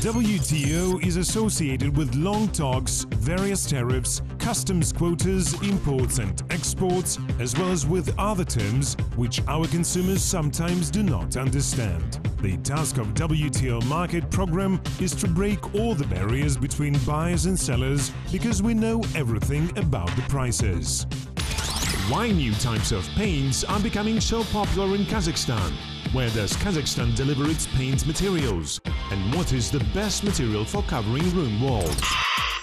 WTO is associated with long talks, various tariffs, customs quotas, imports and exports, as well as with other terms which our consumers sometimes do not understand. The task of WTO market program is to break all the barriers between buyers and sellers because we know everything about the prices. Why new types of paints are becoming so popular in Kazakhstan? Where does Kazakhstan deliver its paint materials? And what is the best material for covering room walls?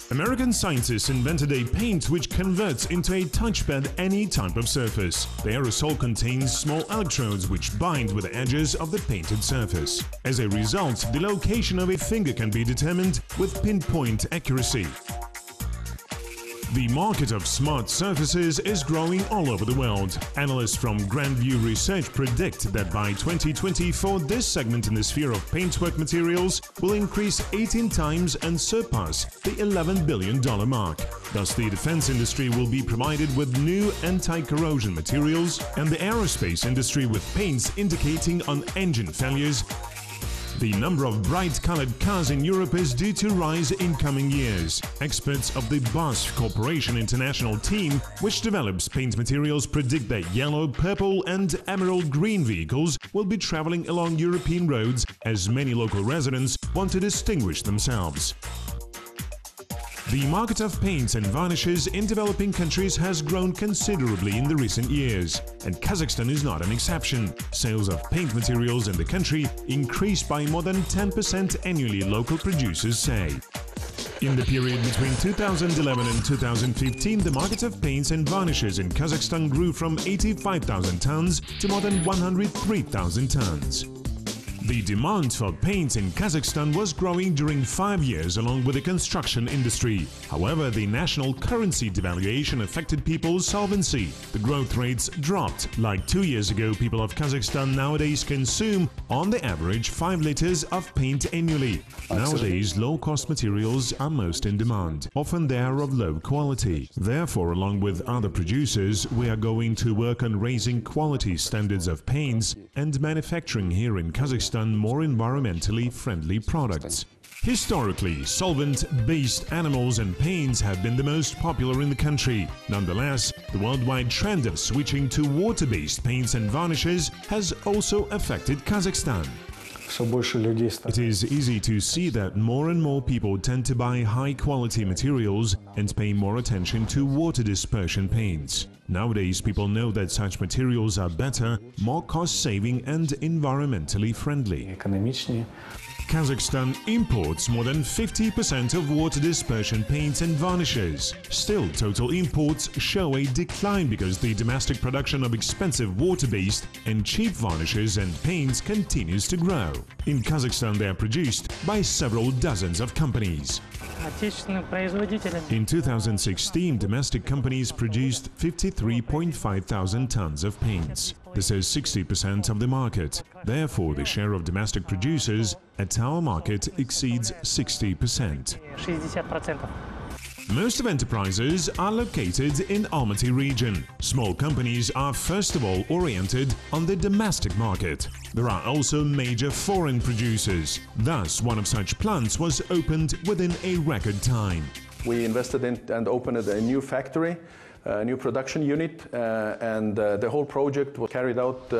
American scientists invented a paint which converts into a touchpad any type of surface. The aerosol contains small electrodes which bind with the edges of the painted surface. As a result, the location of a finger can be determined with pinpoint accuracy. The market of smart surfaces is growing all over the world. Analysts from Grandview Research predict that by 2024 this segment in the sphere of paintwork materials will increase 18 times and surpass the $11 billion mark. Thus, the defense industry will be provided with new anti-corrosion materials and the aerospace industry with paints indicating on engine failures. The number of bright-colored cars in Europe is due to rise in coming years. Experts of the BASF Corporation International team, which develops paint materials, predict that yellow, purple and emerald green vehicles will be traveling along European roads as many local residents want to distinguish themselves. The market of paints and varnishes in developing countries has grown considerably in the recent years, and Kazakhstan is not an exception. Sales of paint materials in the country increased by more than 10% annually, local producers say. In the period between 2011 and 2015, the market of paints and varnishes in Kazakhstan grew from 85,000 tons to more than 103,000 tons. The demand for paints in Kazakhstan was growing during 5 years along with the construction industry. However, the national currency devaluation affected people's solvency. The growth rates dropped. Like 2 years ago, people of Kazakhstan nowadays consume, on the average, 5 liters of paint annually. Nowadays, low-cost materials are most in demand. Often they are of low quality. Therefore, along with other producers, we are going to work on raising quality standards of paints and manufacturing here in Kazakhstan more environmentally friendly products. Historically, solvent-based animals and paints have been the most popular in the country. Nonetheless, the worldwide trend of switching to water-based paints and varnishes has also affected Kazakhstan. It is easy to see that more and more people tend to buy high-quality materials and pay more attention to water dispersion paints. Nowadays, people know that such materials are better, more cost-saving and environmentally friendly. Kazakhstan imports more than 50% of water dispersion paints and varnishes. Still, total imports show a decline because the domestic production of expensive water-based and cheap varnishes and paints continues to grow. In Kazakhstan, they are produced by several dozens of companies. In 2016, domestic companies produced 53.5 thousand tons of paints. This is 60% of the market. Therefore, the share of domestic producers at our market exceeds 60%. Most of enterprises are located in Almaty region. Small companies are first of all oriented on the domestic market. There are also major foreign producers. Thus, one of such plants was opened within a record time. We invested in and opened a new factory, a new production unit, and the whole project was carried out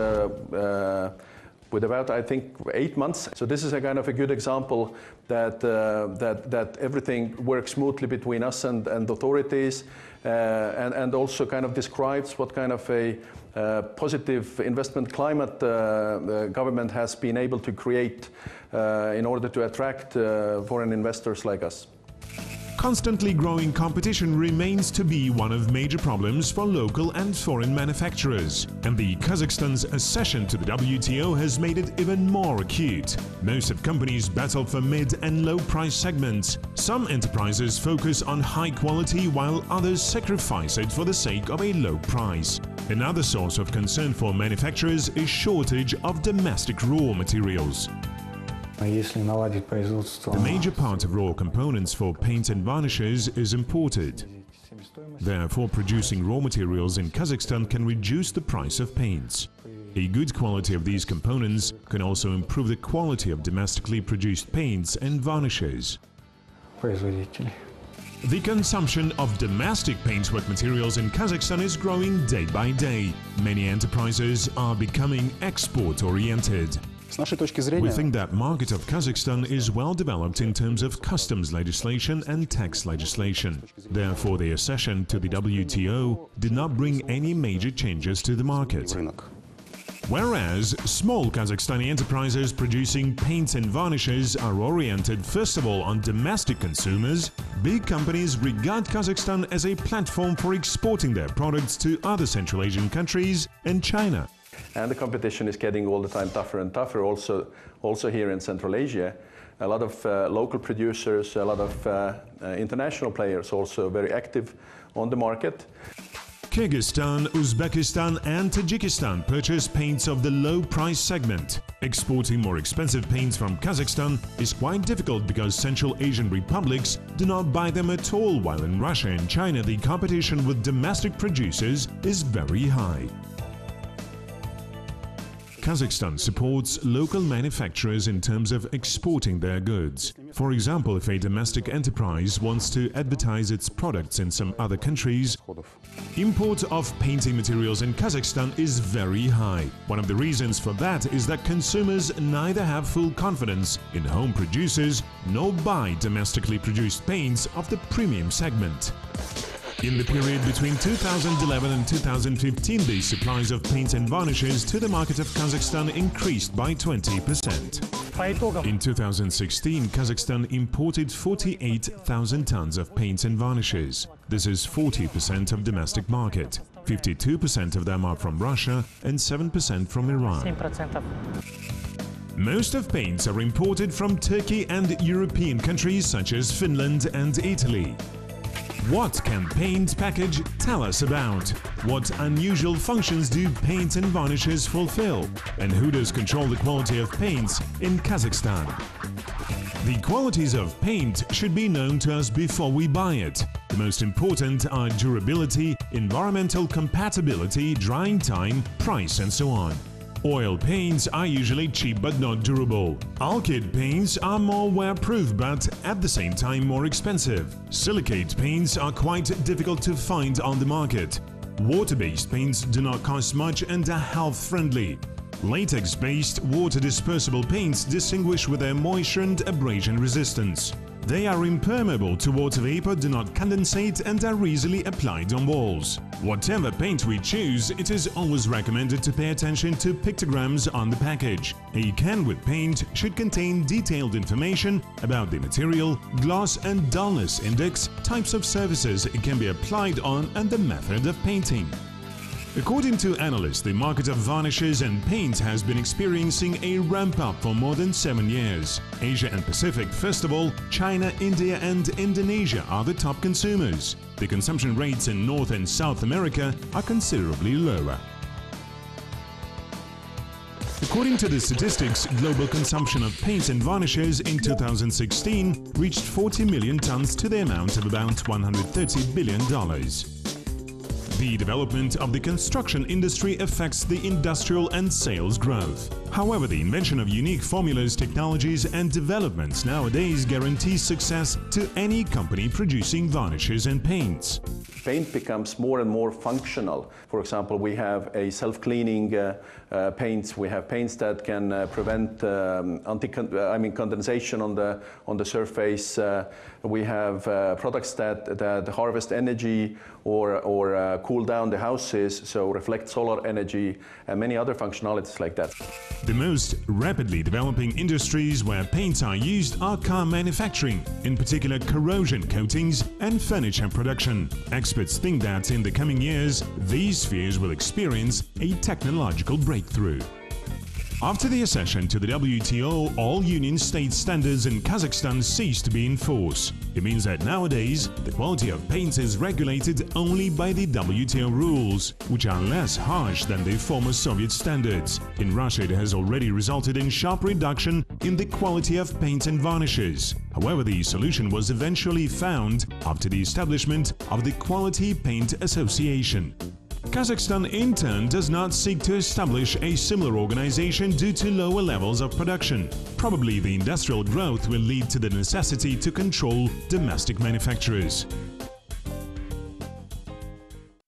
with about, I think, 8 months. So this is a kind of a good example that that everything works smoothly between us and authorities, and also kind of describes what kind of a positive investment climate the government has been able to create in order to attract foreign investors like us. Constantly growing competition remains to be one of major problems for local and foreign manufacturers, and the Kazakhstan's accession to the WTO has made it even more acute. Most of companies battle for mid and low price segments. Some enterprises focus on high quality while others sacrifice it for the sake of a low price. Another source of concern for manufacturers is shortage of domestic raw materials. The major part of raw components for paints and varnishes is imported. Therefore, producing raw materials in Kazakhstan can reduce the price of paints. A good quality of these components can also improve the quality of domestically produced paints and varnishes. The consumption of domestic paintwork materials in Kazakhstan is growing day by day. Many enterprises are becoming export-oriented. We think that market of Kazakhstan is well developed in terms of customs legislation and tax legislation. Therefore, the accession to the WTO did not bring any major changes to the market. Whereas small Kazakhstani enterprises producing paints and varnishes are oriented first of all on domestic consumers, big companies regard Kazakhstan as a platform for exporting their products to other Central Asian countries and China. And the competition is getting all the time tougher and tougher, also here in Central Asia. A lot of local producers, a lot of international players also very active on the market. Kyrgyzstan, Uzbekistan and Tajikistan purchase paints of the low price segment. Exporting more expensive paints from Kazakhstan is quite difficult because Central Asian republics do not buy them at all, while in Russia and China the competition with domestic producers is very high. Kazakhstan supports local manufacturers in terms of exporting their goods. For example, if a domestic enterprise wants to advertise its products in some other countries, import of painting materials in Kazakhstan is very high. One of the reasons for that is that consumers neither have full confidence in home producers nor buy domestically produced paints of the premium segment. In the period between 2011 and 2015, the supplies of paints and varnishes to the market of Kazakhstan increased by 20%. In 2016, Kazakhstan imported 48,000 tons of paints and varnishes. This is 40% of domestic market. 52% of them are from Russia and 7% from Iran. Most of paints are imported from Turkey and European countries such as Finland and Italy. What can paint package tell us about? What unusual functions do paints and varnishes fulfill? And who does control the quality of paints in Kazakhstan? The qualities of paint should be known to us before we buy it. The most important are durability, environmental compatibility, drying time, price and so on. Oil paints are usually cheap but not durable. Alkyd paints are more wear-proof but at the same time more expensive. Silicate paints are quite difficult to find on the market. Water-based paints do not cost much and are health-friendly. Latex-based water-dispersible paints distinguish with their moisture and abrasion resistance. They are impermeable to water vapor, do not condensate and are easily applied on walls. Whatever paint we choose, it is always recommended to pay attention to pictograms on the package. A can with paint should contain detailed information about the material, gloss and dullness index, types of surfaces it can be applied on and the method of painting. According to analysts, the market of varnishes and paints has been experiencing a ramp-up for more than 7 years. Asia and Pacific, first of all, China, India and Indonesia are the top consumers. The consumption rates in North and South America are considerably lower. According to the statistics, global consumption of paints and varnishes in 2016 reached 40 million tons to the amount of about $130 billion. The development of the construction industry affects the industrial and sales growth. However, the invention of unique formulas, technologies and developments nowadays guarantees success to any company producing varnishes and paints. Paint becomes more and more functional. For example, we have a self-cleaning paints. We have paints that can prevent condensation on the surface. We have products that harvest energy or cool down the houses, so reflect solar energy and many other functionalities like that. The most rapidly developing industries where paints are used are car manufacturing, in particular corrosion coatings and furniture production. Experts think that in the coming years, these spheres will experience a technological breakthrough. After the accession to the WTO, all Union State standards in Kazakhstan ceased to be in force. It means that nowadays, the quality of paints is regulated only by the WTO rules, which are less harsh than the former Soviet standards. In Russia, it has already resulted in sharp reduction in the quality of paints and varnishes. However, the solution was eventually found after the establishment of the Quality Paint Association. Kazakhstan in turn does not seek to establish a similar organization due to lower levels of production. Probably the industrial growth will lead to the necessity to control domestic manufacturers.